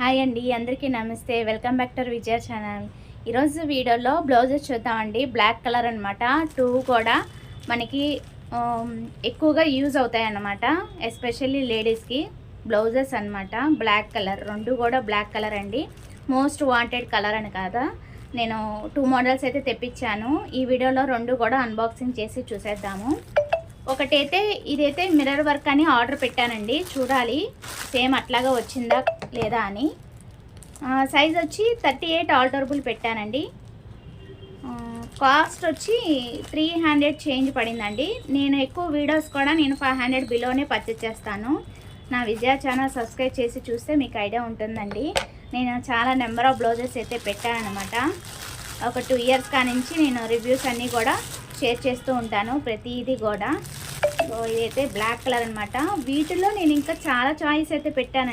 Hi అండి, అందరికీ నమస్తే. Welcome back to Vijaya channel. ఈరోజు వీడియోలో బ్లౌజెస్ చూద్దామండి. బ్లాక్ కలర్ అనమాట. టూ కూడా మనకి ఎక్కువగా యూజ్ అవుతాయి అన్నమాట. ఎస్పెషల్లీ లేడీస్కి బ్లౌజెస్ అనమాట. బ్లాక్ కలర్, రెండు కూడా బ్లాక్ కలర్ అండి. మోస్ట్ వాంటెడ్ కలర్ అని కాదా. నేను 2 మోడల్స్ అయితే తెప్పించాను. ఈ వీడియోలో రెండు కూడా అన్బాక్సింగ్ చేసి చూసేద్దాము. ఒకటైతే ఇదైతే మిర్రర్ వర్క్ అని ఆర్డర్ పెట్టానండి. చూడాలి సేమ్ అట్లాగా వచ్చిందా లేదా అని. సైజ్ వచ్చి 38 ఆల్టరబుల్ పెట్టానండి. కాస్ట్ వచ్చి 300 చేంజ్ పడిందండి. నేను ఎక్కువ వీడియోస్ కూడా నేను 500 బిలోనే పర్చేస్ చేస్తాను. నా విజయ ఛానల్ సబ్స్క్రైబ్ చేసి చూస్తే మీకు ఐడియా ఉంటుందండి. నేను చాలా నెంబర్ ఆఫ్ బ్లౌజెస్ అయితే పెట్టానమాట. ఒక 2 ఇయర్స్ కానించి నేను రివ్యూస్ అన్నీ కూడా షేర్ చేస్తూ ఉంటాను ప్రతిదీ కూడా. సో ఇదైతే బ్లాక్ కలర్ అనమాట. వీటిలో నేను ఇంకా చాలా చాయిస్ అయితే పెట్టానండి.